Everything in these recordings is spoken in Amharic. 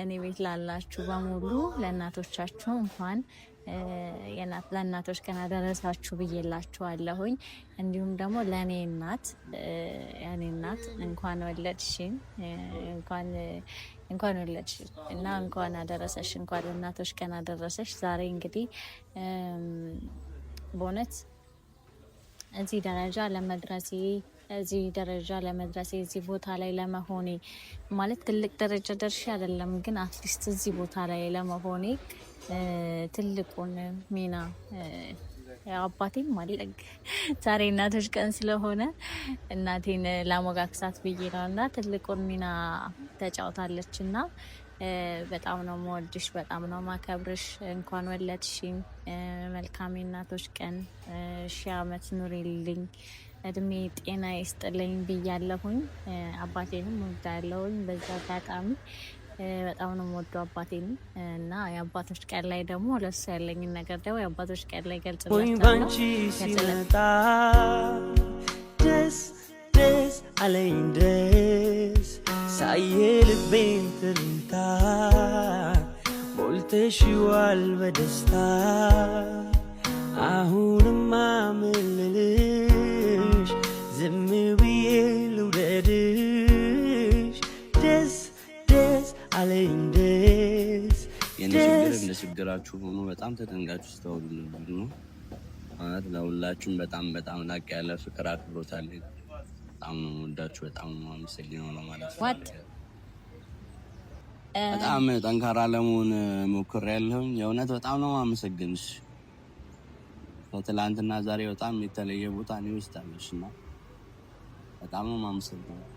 እኔ ቤት ላላችሁ በሙሉ ለእናቶቻችሁ እንኳን ለእናቶች ቀን አደረሳችሁ ብዬላችኋለሁኝ። እንዲሁም ደግሞ ለእኔ እናት እንኳን ወለድሽኝ እንኳን ወለድሽ እና እንኳን አደረሰሽ፣ እንኳን ለእናቶች ቀን አደረሰሽ። ዛሬ እንግዲህ በእውነት እዚህ ለመድረሴ እዚህ ቦታ ላይ ለመሆኔ ማለት ትልቅ ደረጃ ደርሼ አይደለም፣ ግን አትሊስት እዚህ ቦታ ላይ ለመሆኔ ትልቁን ሚና አባቴም ማለግ ዛሬ እናቶች ቀን ስለሆነ እናቴን ላሞጋግሳት ብዬ ነውና ትልቁን ሚና ተጫውታለች እና በጣም ነው የምወድሽ፣ በጣም ነው ማከብርሽ። እንኳን ወለድሽኝ። መልካም እናቶች ቀን፣ ሺህ ዓመት ኑሪልኝ፣ እድሜ ጤና ይስጥልኝ ብያለሁኝ። አባቴንም ወዳለሁኝ በዛ አጋጣሚ በጣም ነው የምወደው አባቴን እና የአባቶች ቀን ላይ ደግሞ ለሱ ያለኝን ነገር ደግሞ የአባቶች ቀን ላይ ገልጽላችኋለሁ። ሲመጣ ደስ አለኝ ደስ ሳየ ልቤን ትርታ ሞልተሽዋል በደስታ አሁንማ ምን ልልሽ ዝም ብዬ ልውደድሽ ደስ አለኝ ደስ የኔ ችግር እንደ ችግራችሁ ሆኖ በጣም ተጠንቃችሁ ስተውሉልኝ ነው ማለት ለሁላችሁም በጣም ላቅ ያለ ፍቅር አክብሮት አለኝ። በጣም ነው ወዳችሁ፣ በጣም ነው አመሰግናለሁ ነው ማለት ነው። በጣም ጠንካራ ለመሆን ሞክሬያለሁ። የእውነት በጣም ነው አመሰግንሽ። ከትላንትና ዛሬ በጣም የተለየ ቦታ ነው ውስጣለሽና በጣም ነው አመሰግናለሁ።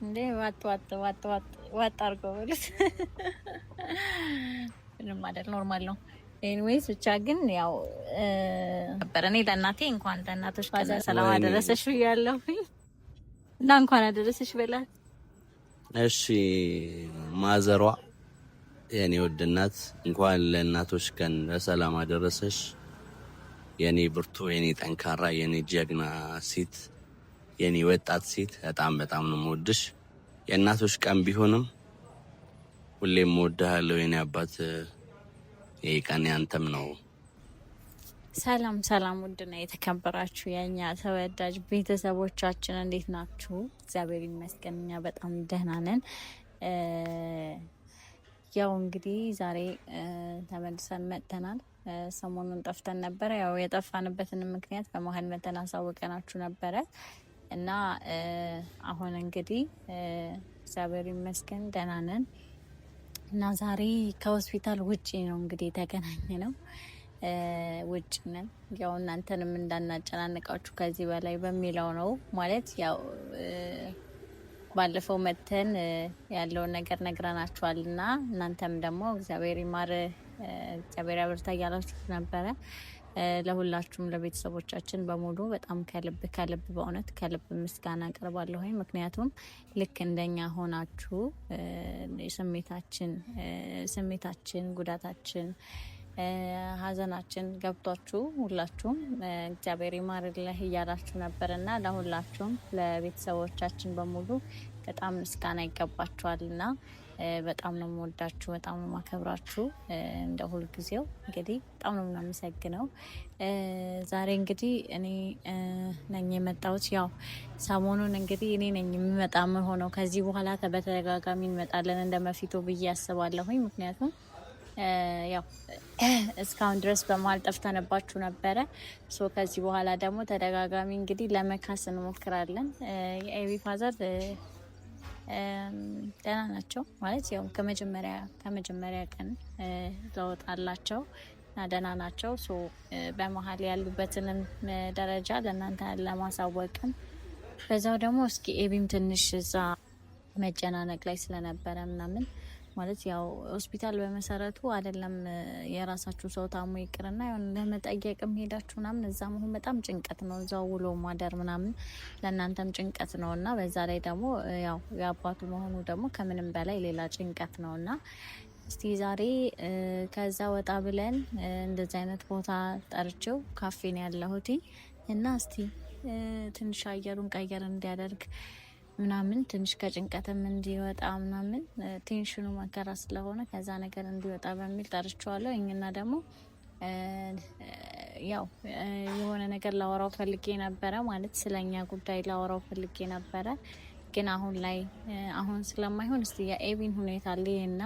እንዴ ዋጥ አድርገው ብለሽ ምንም አይደል፣ ኖርማል ነው። ኤኒዌይስ ብቻ ግን ያው ነበር እኔ ለእናቴ እንኳን ለእናቶች ሰላም አደረሰሽ ብያለሁኝ እና እንኳን አደረሰሽ በላት። እሺ ማዘሯ የኔ ውድ እናት እንኳን ለእናቶች ቀን በሰላም አደረሰሽ። የኔ ብርቱ፣ የኔ ጠንካራ፣ የኔ ጀግና ሴት፣ የኔ ወጣት ሴት በጣም ነው የምወድሽ። የእናቶች ቀን ቢሆንም ሁሌም እወድሃለሁ የኔ አባት። ይሄ ቀን ያንተም ነው። ሰላም ውድና የተከበራችሁ የኛ ተወዳጅ ቤተሰቦቻችን እንዴት ናችሁ? እግዚአብሔር ይመስገን እኛ በጣም ደህና ነን። ያው እንግዲህ ዛሬ ተመልሰን መጥተናል። ሰሞኑን ጠፍተን ነበረ። ያው የጠፋንበትን ምክንያት በመሀል መተን አሳውቀናችሁ ነበረ እና አሁን እንግዲህ እግዚአብሔር ይመስገን ደህና ነን እና ዛሬ ከሆስፒታል ውጪ ነው እንግዲህ የተገናኘ ነው። ውጭ ነን። ያው እናንተንም እንዳናጨናንቃችሁ ከዚህ በላይ በሚለው ነው ማለት ያው ባለፈው መተን ያለውን ነገር ነግረናችኋልና እናንተም ደግሞ እግዚአብሔር ይማር እግዚአብሔር ያበርታ እያላችሁ ነበረ። ለሁላችሁም ለቤተሰቦቻችን በሙሉ በጣም ከልብ በእውነት ከልብ ምስጋና አቀርባለሁ። ምክንያቱም ልክ እንደኛ ሆናችሁ ስሜታችን ጉዳታችን ሀዘናችን ገብቷችሁ ሁላችሁም እግዚአብሔር ይማርልህ እያላችሁ ነበርና ለሁላችሁም ለቤተሰቦቻችን በሙሉ በጣም ምስጋና ይገባችኋልና በጣም ነው የምወዳችሁ፣ በጣም ነው የማከብራችሁ። እንደ ሁል ጊዜው እንግዲህ በጣም ነው የምናመሰግነው። ዛሬ እንግዲህ እኔ ነኝ የመጣሁት። ያው ሰሞኑን እንግዲህ እኔ ነኝ የምመጣ ሆነው ከዚህ በኋላ በተደጋጋሚ እንመጣለን እንደመፊቱ ብዬ አስባለሁኝ። ምክንያቱም ያው እስካሁን ድረስ በመሀል ጠፍተንባችሁ ነበረ። ከዚህ በኋላ ደግሞ ተደጋጋሚ እንግዲህ ለመካስ እንሞክራለን። የኤቢ ፋዘር ደህና ናቸው ማለት ያው ከመጀመሪያ ቀን ለውጥ አላቸው እና ደህና ናቸው። በመሀል ያሉበትንም ደረጃ ለእናንተ ለማሳወቅም በዛው ደግሞ እስኪ ኤቢም ትንሽ እዛ መጨናነቅ ላይ ስለነበረ ምናምን ማለት ያው ሆስፒታል በመሰረቱ አይደለም የራሳችሁ ሰው ታሞ ይቅርና ያው ለመጠየቅም ሄዳችሁ ምናምን እዛ መሆን በጣም ጭንቀት ነው። እዛው ውሎ ማደር ምናምን ለእናንተም ጭንቀት ነውና በዛ ላይ ደግሞ ያው የአባቱ መሆኑ ደግሞ ከምንም በላይ ሌላ ጭንቀት ነውና እስቲ ዛሬ ከዛ ወጣ ብለን እንደዚህ አይነት ቦታ ጠርቼው ካፌ ነው ያለሁት እና እስቲ ትንሽ አየሩን ቀየር እንዲያደርግ ምናምን ትንሽ ከጭንቀትም እንዲወጣ ምናምን ቴንሽኑ መከራ ስለሆነ ከዛ ነገር እንዲወጣ በሚል ጠርቼዋለሁ። እና ደግሞ ያው የሆነ ነገር ላወራው ፈልጌ ነበረ ማለት ስለኛ ጉዳይ ላወራው ፈልጌ ነበረ። ግን አሁን ላይ አሁን ስለማይሆን እስቲ የኤቢን ሁኔታ ልይና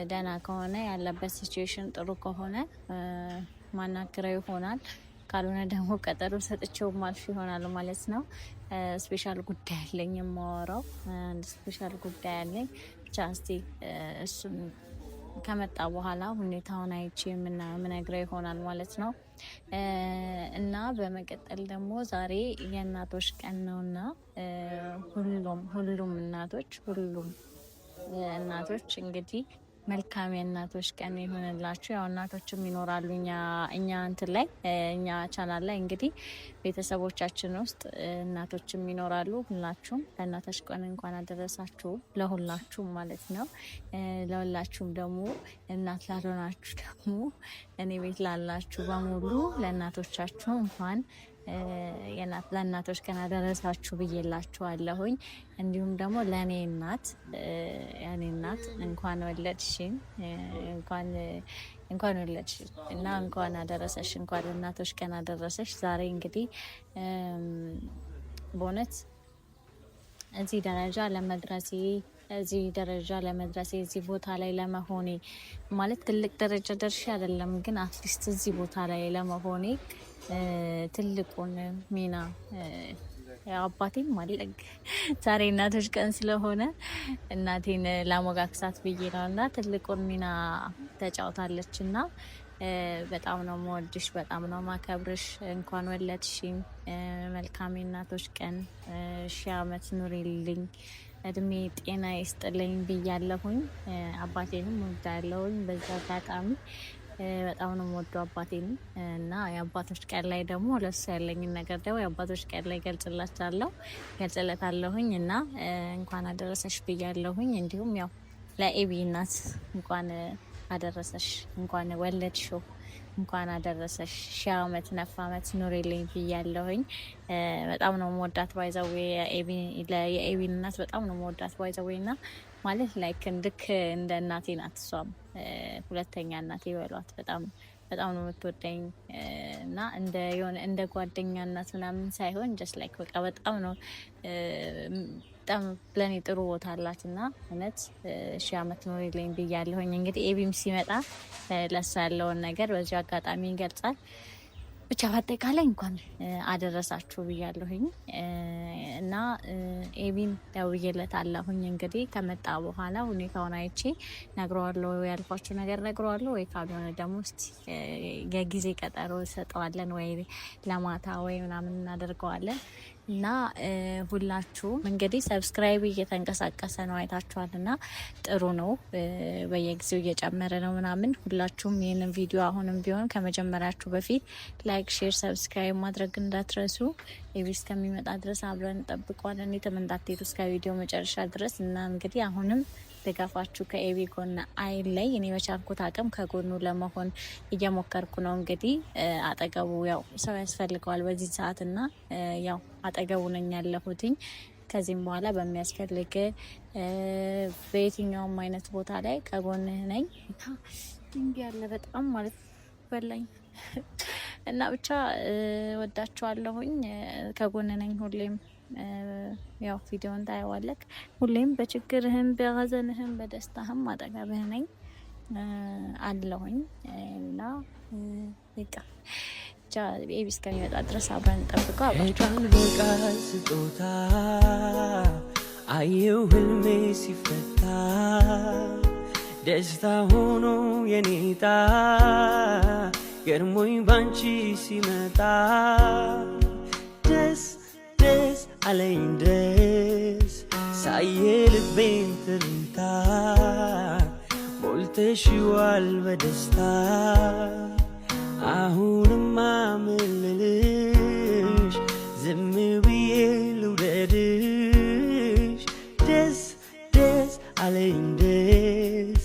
ደህና ከሆነ ያለበት ሲቹዌሽን ጥሩ ከሆነ ማናገረው ይሆናል። ካልሆነ ደግሞ ቀጠሮ ሰጥቼው ማልፍ ይሆናል ማለት ነው። ስፔሻል ጉዳይ አለኝ የማወራው ስፔሻል ጉዳይ አለኝ። ብቻ እስቲ እሱን ከመጣ በኋላ ሁኔታውን አይቼ የምነግረው ይሆናል ማለት ነው። እና በመቀጠል ደግሞ ዛሬ የእናቶች ቀን ነውና ሁሉም እናቶች እንግዲህ መልካም የእናቶች ቀን ይሁንላችሁ። ያው እናቶችም ይኖራሉ እኛ እንትን ላይ እኛ ቻናል ላይ እንግዲህ ቤተሰቦቻችን ውስጥ እናቶችም ይኖራሉ። ሁላችሁም ለእናቶች ቀን እንኳን አደረሳችሁ ለሁላችሁም ማለት ነው። ለሁላችሁም ደግሞ እናት ላልሆናችሁ ደግሞ እኔ ቤት ላላችሁ በሙሉ ለእናቶቻችሁ እንኳን ለእናቶች ቀን አደረሳችሁ ብዬላችኋለሁኝ። እንዲሁም ደግሞ ለእኔ እናት እንኳን ወለድሽኝ እንኳን ወለድሽ እና እንኳን አደረሰሽ፣ እንኳን ለእናቶች ቀን አደረሰሽ። ዛሬ እንግዲህ በእውነት እዚህ ለመድረሴ እዚህ ቦታ ላይ ለመሆኔ ማለት ትልቅ ደረጃ ደርሼ አይደለም፣ ግን አትሊስት እዚህ ቦታ ላይ ለመሆኔ ትልቁን ሚና አባቴም ማለግ ዛሬ እናቶች ቀን ስለሆነ እናቴን ላሞጋክሳት ብዬ ነውና ትልቁን ሚና ተጫውታለች እና በጣም ነው የምወድሽ፣ በጣም ነው ማከብርሽ። እንኳን ወለድሽኝ። መልካም እናቶች ቀን፣ 1000 ዓመት ኑሪልኝ፣ እድሜ ጤና ይስጥልኝ ብያለሁኝ። አባቴንም ወዳለሁኝ በዛ አጋጣሚ በጣም ነው የምወደው አባቴን እና የአባቶች ቀን ላይ ደግሞ ለሱ ያለኝን ነገር ደግሞ የአባቶች ቀን ላይ ገልጽለታለሁኝ እና እንኳን አደረሰሽ ብያለሁኝ። እንዲሁም ያው ለኤቢ እናት እንኳን አደረሰሽ፣ እንኳን ወለድሽው፣ እንኳን አደረሰሽ፣ 1000 ዓመት 9 ዓመት ኑሪልኝ ብያለሁኝ። በጣም ነው የምወዳት ባይዘው የኤቢን እናት በጣም ነው የምወዳት ባይዘው እና ማለት ላይክ ልክ እንደ እናቴ ናት። እሷም ሁለተኛ እናቴ ይበሏት። በጣም ነው የምትወደኝ እና እንደ ጓደኛ እናት ምናምን ሳይሆን ጀስት ላይክ በቃ በጣም ለኔ ጥሩ ቦታ አላት እና እውነት 1000 ዓመት ኑሪልኝ ብያለሁኝ። እንግዲህ ኤቢም ሲመጣ ለሷ ያለውን ነገር በዚህ አጋጣሚ ይገልጻል። ብቻ በአጠቃላይ እንኳን አደረሳችሁ ብያለሁኝ እና ኤቢን ደውዬለታለሁኝ። እንግዲህ ከመጣ በኋላ ሁኔታውን አይቼ ነግረዋለሁ፣ ያልኳችሁ ነገር ነግረዋለሁ። ወይ ካልሆነ ደግሞ እስቲ የጊዜ ቀጠሮ ሰጠዋለን ወይ ለማታ ወይ ምናምን እናደርገዋለን። እና ሁላችሁም እንግዲህ ሰብስክራይብ እየተንቀሳቀሰ ነው አይታችኋል፣ እና ጥሩ ነው፣ በየጊዜው እየጨመረ ነው ምናምን። ሁላችሁም ይህንን ቪዲዮ አሁንም ቢሆን ከመጀመሪያችሁ በፊት ላይክ፣ ሼር፣ ሰብስክራይብ ማድረግ እንዳትረሱ። ኤቢ እስከሚመጣ ድረስ አብረን እንጠብቀዋለን። የትም እንዳትሄዱ እስከ ቪዲዮ መጨረሻ ድረስ እና እንግዲህ አሁንም ድጋፋችሁ ከኤቢ ጎን አይለይ። እኔ በቻልኩት አቅም ከጎኑ ለመሆን እየሞከርኩ ነው። እንግዲህ አጠገቡ ያው ሰው ያስፈልገዋል በዚህ ሰዓት እና ያው አጠገቡ ነኝ ያለሁትኝ። ከዚህም በኋላ በሚያስፈልግ በየትኛውም አይነት ቦታ ላይ ከጎንህ ነኝ። ድንግ ያለ በጣም ማለት በላኝ እና ብቻ ወዳችኋለሁኝ። ከጎን ነኝ ሁሌም። ያው ቪዲዮን ታየዋለክ። ሁሌም በችግርህም በሀዘንህም በደስታህም አጠገብህ ነኝ አለሁኝ እና በቃ ኤቢ እስከሚመጣ ድረስ አብረን እንጠብቀው። በቃል ስጦታ አየው ህልሜ ሲፈታ ደስታ ሆኖ የኔታ ገርሞኝ ባንቺ ሲመጣ ደስ አለኝ ደስ ሳየ ልቤን ትርታ ሞልተሽዋል በደስታ አሁንማ ምን ልልሽ ዝም ብዬ ልውደድሽ ደስ አለኝ ደስ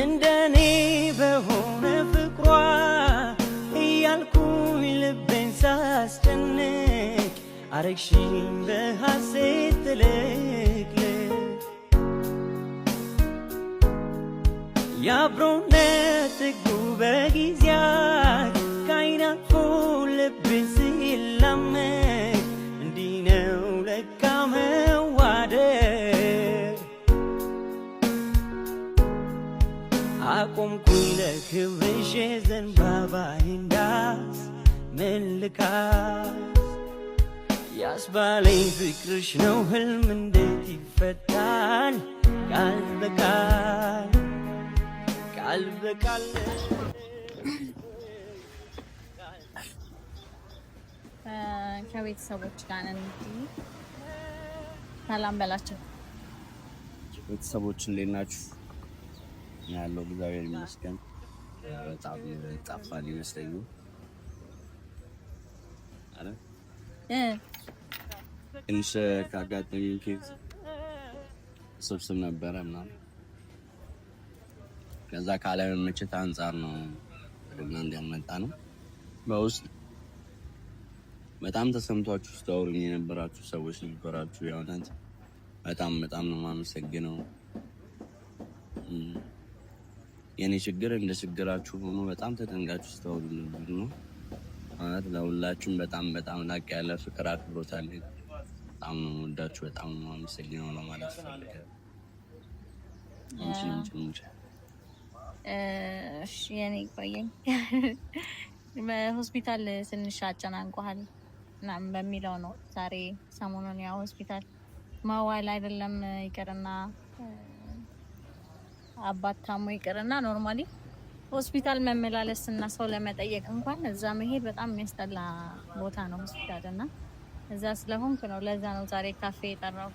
እንደኔ በሆነ ፍቅሯ አረግሽኝ በሐሴት ትልቅልቅ የአብሮነት ጥጉ በጊዜያት ከዓይን አልፎ ልብን ሲላመድ እንዲህ ነው ለካ መዋደድ አቆምኩኝ ለክብርሽ ዘንባባዬን ዳስ መልካስ ያስባለኝ ፍቅርሽ ነው ህልም እንዴት ይፈታል ቃል በቃል ቃል በቃል ከቤተሰቦች ጋር ነን። ሰላም በላቸው። ቤተሰቦች እንዴት ናችሁ? ያለው እግዚአብሔር ይመስገን። በጣም ጠፋል ይመስለኝ አረ ትንሽ ካጋጠመኝ ኬዝ ስብስብ ነበረ ምናምን ከዛ ካለመመቸት አንጻር ነው ወደና እንዲያመጣ ነው። በውስጥ በጣም ተሰምቷችሁ ስታወሩኝ የነበራችሁ ሰዎች ነበራችሁ። ያውነት በጣም ነው የማመሰግነው። የኔ ችግር እንደ ችግራችሁ ሆኖ በጣም ተጠንቃችሁ ስታወሩኝ ነው። ማለት ለሁላችሁም በጣም ላቅ ያለ ፍቅር አክብሮት አለኝ። በጣም ነው የምወዳችሁ፣ በጣም ነው የማመሰግነው ለማለት ፈልጌያለሁ። እሺ የኔ ቆየኝ በሆስፒታል ትንሽ አጨናንቆሃል ምናምን በሚለው ነው ዛሬ ሰሞኑን ያው ሆስፒታል ማዋል አይደለም ይቅርና አባት ታሞ ይቅርና ኖርማሊ ሆስፒታል መመላለስ እና ሰው ለመጠየቅ እንኳን እዛ መሄድ በጣም የሚያስጠላ ቦታ ነው ሆስፒታል እና እዛ ስለሆንኩ ነው ለዛ ነው ዛሬ ካፌ የጠራው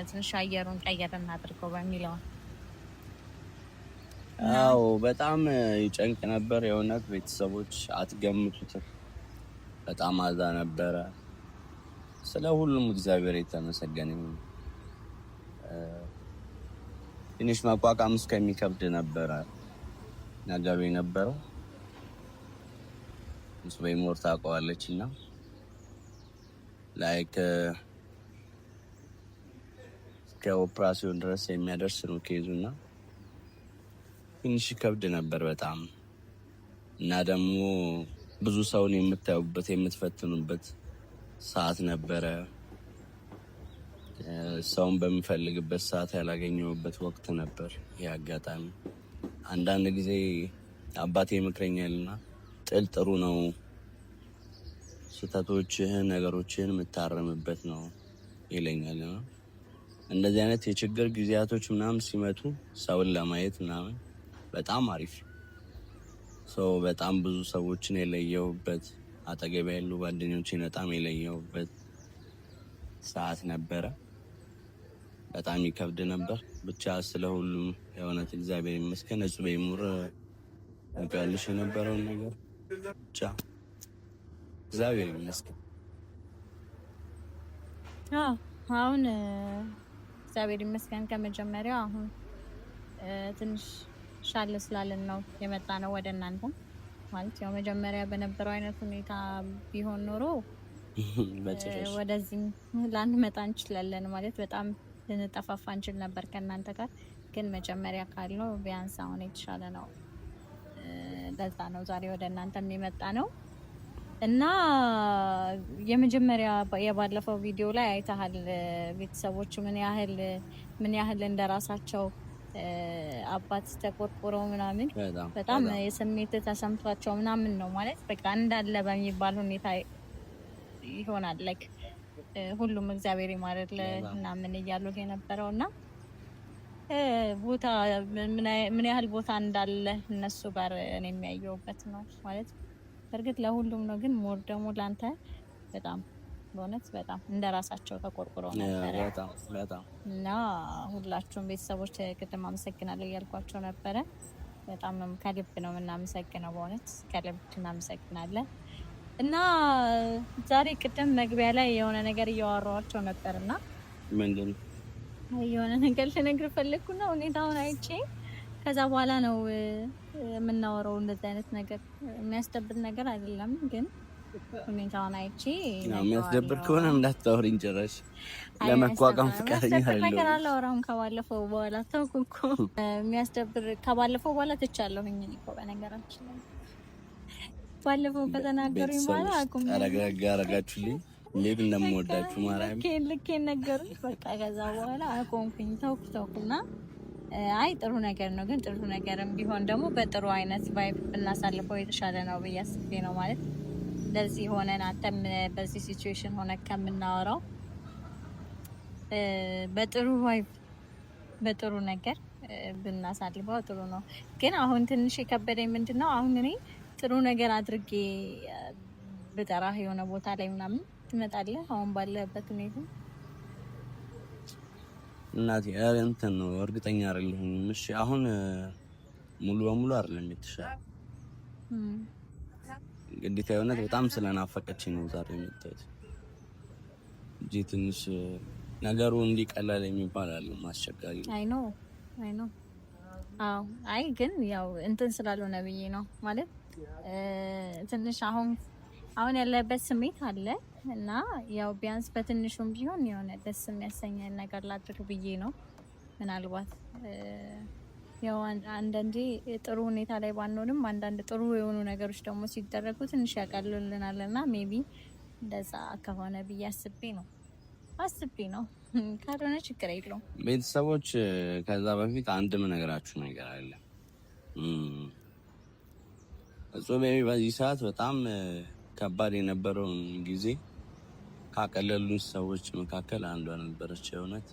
ትንሽ አየሩን ቀየር እናድርገው በሚለው። አዎ በጣም ይጨንቅ ነበር የእውነት ቤተሰቦች አትገምቱትም። በጣም አዛ ነበረ። ስለ ሁሉም እግዚአብሔር የተመሰገነ ይሁን። ትንሽ መቋቋም እስከሚከብድ ነበረ ነገሩ የነበረው። እሱ በሞር ታውቀዋለች እና ላይክ ከኦፕራሲዮን ድረስ የሚያደርስ ነው ኬዙና ትንሽ ከብድ ነበር በጣም እና ደግሞ ብዙ ሰውን የምታዩበት የምትፈትኑበት ሰዓት ነበረ። ሰውን በሚፈልግበት ሰዓት ያላገኘሁበት ወቅት ነበር። ያጋጣሚ አንዳንድ ጊዜ አባቴ ይመክረኛልና ጥል ጥሩ ነው፣ ስህተቶችህን ነገሮችህን የምታረምበት ነው ይለኛል። እንደዚህ አይነት የችግር ጊዜያቶች ምናምን ሲመጡ ሰውን ለማየት ምናምን በጣም አሪፍ ሰው በጣም ብዙ ሰዎችን የለየሁበት አጠገቤ ያሉ ጓደኞቼን በጣም የለየሁበት ሰዓት ነበረ። በጣም ይከብድ ነበር። ብቻ ስለሁሉም የእውነት እግዚአብሔር ይመስገን። እሱ በይሙር ያልሽ የነበረውን ነገር ብቻ እግዚአብሔር ይመስገን። አሁን እግዚአብሔር ይመስገን ከመጀመሪያው አሁን ትንሽ ሻል ስላለን ነው የመጣ ነው ወደ እናንተ። ማለት ያው መጀመሪያ በነበረው አይነት ሁኔታ ቢሆን ኖሮ ወደዚህ ላንመጣ እንችላለን። ማለት በጣም ልንጠፋፋ እንችል ነበር ከእናንተ ጋር። ግን መጀመሪያ ካልነው ቢያንስ አሁን የተሻለ ነው። ለዛ ነው ዛሬ ወደ እናንተ የሚመጣ ነው እና የመጀመሪያ የባለፈው ቪዲዮ ላይ አይተሃል ቤተሰቦች ምን ያህል እንደራሳቸው አባት ተቆርቆረው ምናምን በጣም የስሜት ተሰምቷቸው ምናምን ነው ማለት በቃ እንዳለ በሚባል ሁኔታ ይሆናል። ላይክ ሁሉም እግዚአብሔር ይማረል ምናምን እያሉት የነበረውና ቦታ ምን ያህል ቦታ እንዳለ እነሱ ጋር እኔ የሚያየውበት ነው ማለት በርግጥ ለሁሉም ነው። ግን ሞር ደግሞ ላንተ በጣም በእውነት በጣም እንደራሳቸው ተቆርቁረው ነበር በጣም እና ሁላችሁም ቤተሰቦች ቅድም አመሰግናለሁ እያልኳቸው ነበረ። በጣም ከልብ ነው የምናመሰግነው፣ በእውነት ከልብ እናመሰግናለን። እና ዛሬ ቅድም መግቢያ ላይ የሆነ ነገር እያወራኋቸው ነበርና ምንድን የሆነ ነገር ልነግርህ ፈለግኩና ሁኔታውን አይቼ ከዛ በኋላ ነው የምናወራው። እንደዚህ አይነት ነገር የሚያስደብር ነገር አይደለም፣ ግን ሁኔታውን አይቼ የሚያስደብር ከሆነ እንዳታወሪኝ ጭራሽ ለመቋቋም ፍቃደኛ አይደለም። ነገር አላወራም ከባለፈው በኋላ ተውኩ እኮ የሚያስደብር ከባለፈው በኋላ ትቻለሁኝ እኮ በነገራችን ላይ ባለፈው ከተናገሩኝ በኋላ አቁም አረጋጋችሁልኝ እንዴት እንደምወዳችሁ ማርያም ልክ ነገሩኝ። በቃ ከዛ በኋላ አቆምኩኝ ተውኩና አይ ጥሩ ነገር ነው፣ ግን ጥሩ ነገርም ቢሆን ደግሞ በጥሩ አይነት ቫይብ ብናሳልፈው የተሻለ ነው ብዬ አስቤ ነው ማለት ለዚህ ሆነን አንተም በዚህ ሲቹዌሽን ሆነ ከምናወራው በጥሩ ቫይብ በጥሩ ነገር ብናሳልፈው ጥሩ ነው። ግን አሁን ትንሽ የከበደኝ ምንድነው አሁን እኔ ጥሩ ነገር አድርጌ ብጠራህ የሆነ ቦታ ላይ ምናምን ትመጣለህ አሁን ባለበት ሁኔታ እናቴ እንትን ነው እርግጠኛ አይደለሁም። እሺ አሁን ሙሉ በሙሉ አይደለም የተሻለ ግዴታ የሆነ በጣም ስለናፈቀችኝ ነው ዛሬ የመጣሁት እንጂ ትንሽ ነገሩ እንዲቀላል የሚባል አለ ማስቸጋሪ አይ ኖ አይ ግን ያው እንትን ስላልሆነ ብዬ ነው ማለት ትንሽ አሁን ያለበት ስሜት አለ እና ያው ቢያንስ በትንሹም ቢሆን የሆነ ደስ የሚያሰኘን ነገር ላድርግ ብዬ ነው። ምናልባት ያው አንዳንዴ ጥሩ ሁኔታ ላይ ባንሆንም አንዳንድ ጥሩ የሆኑ ነገሮች ደግሞ ሲደረጉ ትንሽ ያቀልልናልና ሜቢ እንደዛ ከሆነ ብዬ አስቤ ነው ካልሆነ ችግር የለውም። ቤተሰቦች ከዛ በፊት አንድም ነገራችሁ ነገር አለ እጾም በዚህ ሰዓት በጣም ከባድ የነበረውን ጊዜ ካቀለሉኝ ሰዎች መካከል አንዷ ነበረች። የእውነት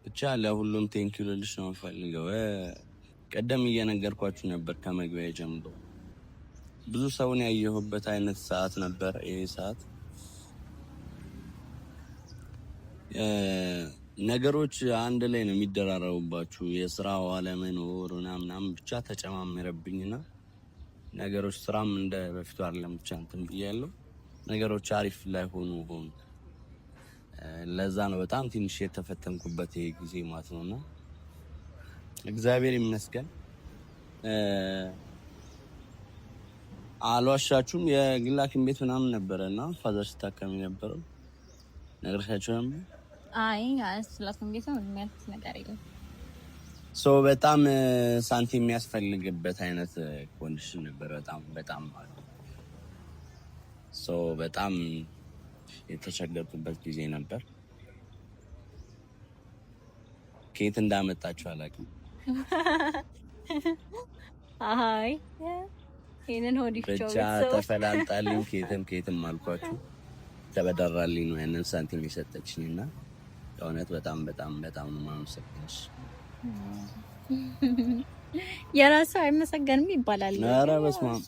ብቻ ለሁሉም ቴንኪው ልልሽ ነው የምፈልገው። ቀደም እየነገርኳችሁ ነበር ከመግቢያ ጀምሮ ብዙ ሰውን ያየሁበት አይነት ሰዓት ነበር ይሄ ሰዓት። ነገሮች አንድ ላይ ነው የሚደራረቡባችሁ የስራው አለመኖር ምናምን ብቻ ተጨማመረብኝና ነገሮች ስራም እንደ በፊቱ አይደለም ብቻ እንትን ብያለሁ። ነገሮች አሪፍ ላይ ሆኑ ለዛ ነው በጣም ትንሽ የተፈተንኩበት ይሄ ጊዜ ማለት ነውና እግዚአብሔር ይመስገን። አልዋሻችሁም የግል ሐኪም ቤት ምናምን ነበረና ፋዘር ሲታከም ነበረው ነገርሻችሁ ነበር። አይ አስላስም ቤት ነው የሚያልፍ ነገር የለም። በጣም ሳንቲም የሚያስፈልግበት አይነት ኮንዲሽን ነበር። በጣም በጣም የተቸገርኩበት ጊዜ ነበር። ከየት እንዳመጣችሁ አላውቅም። አይ ይሄንን ሆዲቾ ብቻ ተፈላልጣልኝ ከየትም አልኳችሁ ተበደራልኝ ነው ያንን ሳንቲም የሰጠችኝና እውነት በጣም ነው የማመሰግንሽ። የራሱ አይመሰገንም ይባላል። ኧረ በስመ አብ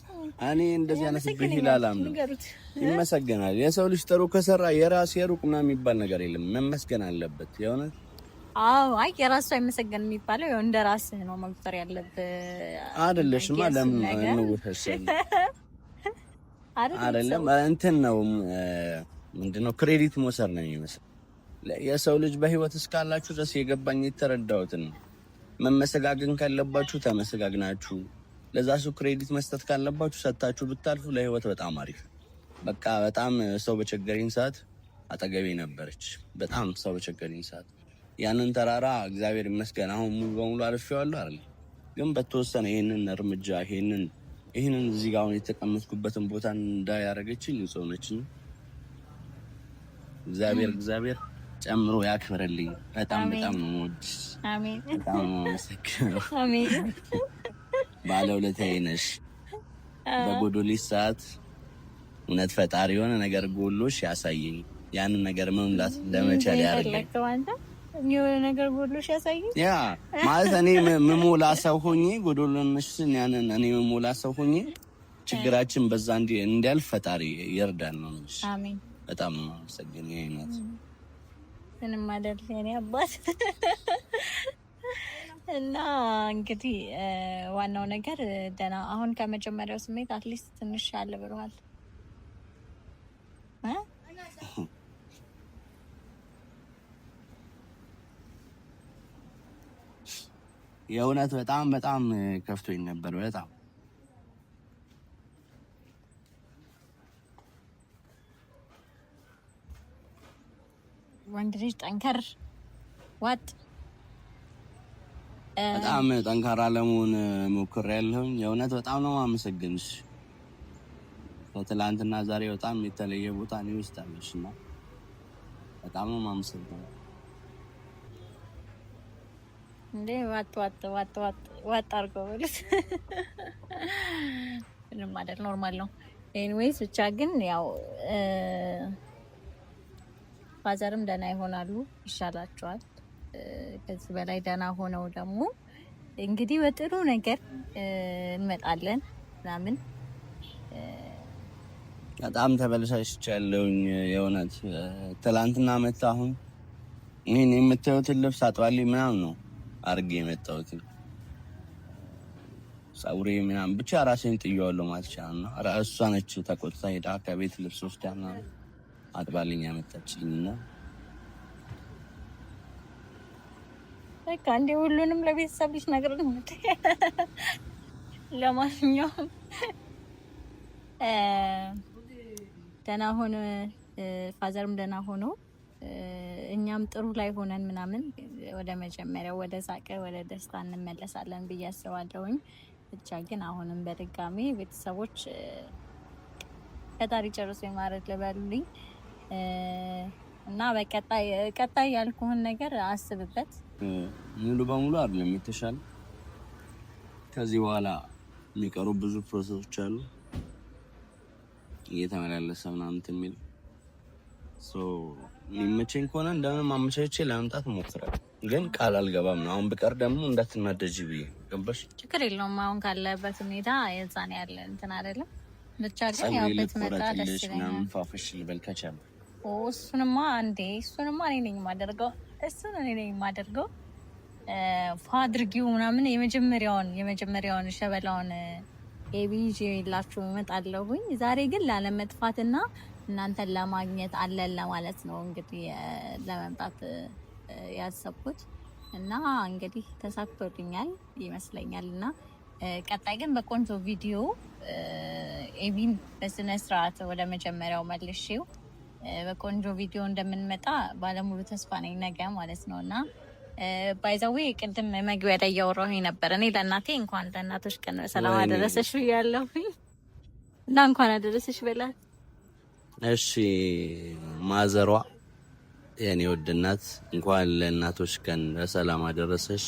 እኔ እንደዚህ አይነት ብሂላላም ነው ይመሰገናል። የሰው ልጅ ጥሩ ከሰራ የራስ የሩቅ ምናምን የሚባል ነገር የለም፣ መመስገን አለበት የእውነት። አይ የራሱ አይመሰገንም የሚባለው ያው እንደ ራስህ ነው መቁጠር ያለብህ አይደለሽማ። ለምን እንወሰን አይደለም እንትን ነው ምንድነው ክሬዲት መውሰድ ነው የሚመስል። የሰው ልጅ በህይወት እስካላችሁ ድረስ የገባኝ የተረዳሁትን መመሰጋገን ካለባችሁ ተመሰጋግናችሁ ለዛ ሰው ክሬዲት መስጠት ካለባችሁ ሰጣችሁ ብታልፉ ለህይወት በጣም አሪፍ። በቃ በጣም ሰው በቸገረኝ ሰዓት አጠገቤ ነበረች። በጣም ሰው በቸገረኝ ሰዓት ያንን ተራራ እግዚአብሔር ይመስገን አሁን ሙሉ በሙሉ አልፌዋለሁ አይደል? ግን በተወሰነ ይሄንን እርምጃ ይሄንን እዚህ ጋር አሁን የተቀመጥኩበትን ቦታ እንዳያረገችኝ ሰው ነች። እግዚአብሔር ጨምሮ ያክብርልኝ። በጣም ነው የምወድሽ። አሜን። በጣም ነው የምሰክረው። አሜን። ባለውለታዬ ነሽ። በጎዶልሽ ሰዓት እውነት ፈጣሪ የሆነ ነገር ጎሎሽ ያሳየኝ ያንን ነገር መሙላት ለመቻል ያደርገኝ የሆነ ነገር ጎሎሽ ያሳየኝ ያ ማለት እኔ ምሞላ ሰው ሆኜ ጎዶልነሽን ያንን እኔ ምሞላ ሰው ሆኜ ችግራችን በዛ እንዲያልፍ ፈጣሪ ይርዳን ነው። አሜን። በጣም ነው የማመሰግነው። ይሄናት ምንም አይደል የኔ አባት። እና እንግዲህ ዋናው ነገር ደህና አሁን ከመጀመሪያው ስሜት አትሊስት ትንሽ አለ ብለዋል። የእውነት በጣም በጣም ከፍቶኝ ነበር በጣም ወንድ ልጅ ጠንከር ዋጥ በጣም ጠንካራ ለመሆን ሞክሬያለሁ። የእውነት በጣም ነው የማመሰግንሽ። ከትላንትና ዛሬ በጣም የተለየ ቦታ ነው ውስጣለሽና በጣም ነው የማመሰግነው። እንዴ ዋጥ አድርገው ብለሽ ምንም አይደል፣ ኖርማል ነው። ኤኒዌይስ ብቻ ግን ያው ፋዘርም ደህና ይሆናሉ፣ ይሻላቸዋል። ከዚህ በላይ ደህና ሆነው ደግሞ እንግዲህ በጥሩ ነገር እንመጣለን ምናምን። በጣም ተበለሻሽቻለሁኝ የእውነት ትላንትና መጣ። አሁን ይሄን የምታዩትን ልብስ አጥባልኝ ምናምን ነው አርጌ የመጣሁት። ፀጉሬ ምናምን ብቻ ራሴን ጥዬዋለሁ ማለት ይቻላል። እሷ ነች ተቆጥታ ሄዳ ከቤት ልብስ ወስዳና አጥባልኝ ያመጣችልኝና በቃ እንደ ሁሉንም ለቤተሰብ ልጅ ነገር ነው። ለማንኛውም ደህና ሆነ፣ ፋዘርም ደህና ሆኖ እኛም ጥሩ ላይ ሆነን ምናምን ወደ መጀመሪያው ወደ ሳቀ ወደ ደስታ እንመለሳለን ብዬ አስባለሁኝ። ብቻ ግን አሁንም በድጋሚ ቤተሰቦች ፈጣሪ ጨርሶ ይማረድ ልበሉልኝ እና በቀጣይ ያልኩህን ነገር አስብበት። ሙሉ በሙሉ አይደለም የተሻለ ከዚህ በኋላ የሚቀሩ ብዙ ፕሮሰሶች አሉ እየተመላለሰ ምናምን የሚል የሚመቸኝ ከሆነ እንደምንም አመቻችቼ ለመምጣት እሞክራለሁ። ግን ቃል አልገባም ነው። አሁን ብቀር ደግሞ እንዳትናደጂ ብዬ ገባሽ? ችግር የለውም። አሁን ካለበት ሁኔታ የዛኔ ያለ እንትን አይደለም። ብቻ ግን ያው በትመጣ ደስ ይለኛል። ፋፍሽ ልበል ከቻለ እሱንማ እኔ ነኝ የማደርገው ፋድርጊው ምናምን የመጀመሪያውን ሸበላውን ኤቢጂ ላችሁ እመጣለሁኝ። ዛሬ ግን ላለመጥፋትና እናንተን ለማግኘት አለን ለማለት ነው እንግዲህ ለመምጣት ያሰብኩት እና እንግዲህ ተሳክቶልኛል ይመስለኛልና ቀጣይ ግን በቆንጆ ቪዲዮ ኤቢን በስነ ስርዓት ወደ መጀመሪያው መልሼው በቆንጆ ቪዲዮ እንደምንመጣ ባለሙሉ ተስፋ ነኝ ነገ ማለት ነውና ባይዛዌ ቅድም መግቢያ ላይ ያወራሁኝ ነበር። እኔ ለእናቴ እንኳን ለእናቶች ቀን ሰላም አደረሰሽ ብያለሁኝ እና እንኳን አደረሰሽ በላት። እሺ ማዘሯ የኔ ውድ እናት እንኳን ለእናቶች ቀን ሰላም አደረሰሽ።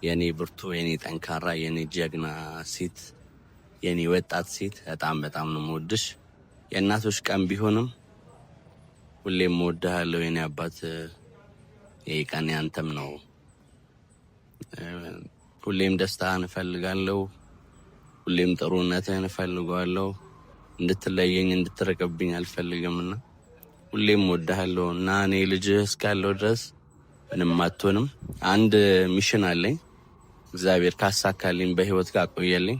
የኔ ብርቱ፣ የኔ ጠንካራ፣ የኔ ጀግና ሴት፣ የኔ ወጣት ሴት በጣም ነው የምወድሽ። የእናቶች ቀን ቢሆንም ሁሌም እወድሃለሁ የኔ አባት። ይሄ ቀን ያንተም ነው። ሁሌም ደስታህን እፈልጋለሁ። ሁሌም ጥሩነትህን እፈልጋለሁ። እንድትለየኝ እንድትርቅብኝ አልፈልግምና ሁሌም እወድሃለሁ እና እኔ ልጅህ እስካለሁ ድረስ ምንም አትሆንም። አንድ ሚሽን አለኝ። እግዚአብሔር ካሳካልኝ በህይወት ጋር ቆየልኝ።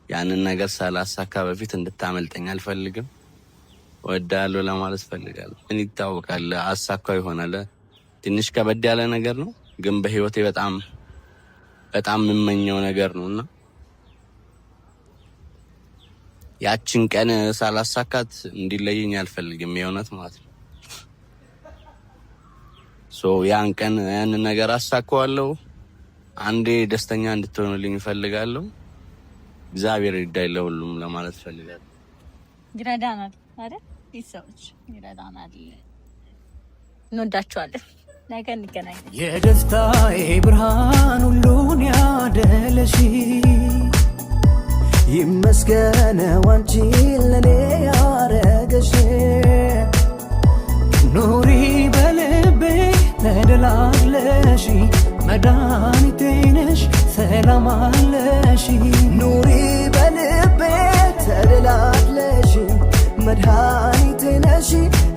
ያንን ነገር ሳላሳካ በፊት እንድታመልጠኝ አልፈልግም። እወድሃለሁ ለማለት እፈልጋለሁ። ምን ይታወቃል፣ አሳካው ይሆናል። ትንሽ ከበድ ያለ ነገር ነው፣ ግን በህይወቴ በጣም የምመኘው ነገር ነውና ያችን ቀን ሳላሳካት እንዲለየኝ አልፈልግም። የእውነት ማለት ነው። ያን ቀን ያንን ነገር አሳካዋለሁ። አንዴ ደስተኛ እንድትሆኑልኝ እፈልጋለሁ። እግዚአብሔር ይርዳኝ ለሁሉም ለማለት እፈልጋለሁ። ይረዳናል አይደል? ይሰዎች ይረዳናል። እንወዳችኋለን። ነገ እንገናኝ። የደስታዬ ብርሃን ሁሉን ያደለሽ ይመስገን አንቺ ለኔ ያረገሽ። ኑሪ በልቤ ተደላለሽ መድኃኒቴ ነሽ ሰላም አለሽ። ኑሪ በልቤ ተደላለሽ መድኃኒቴ ነሽ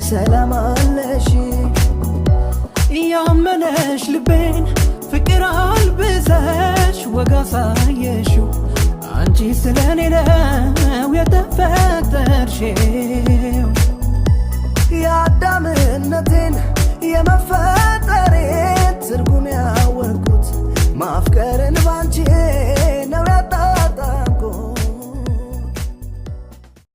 ሰላም አለሽ። ያመነሽ ልቤን ፍቅር አልብሰሽ ወጋ ሳየሽው አንቺ ስለኔ ነው የተፈጠርሽው። የአዳምነቴን የመፈጠሬን ትርጉም ያወቅኩት ማፍቀርን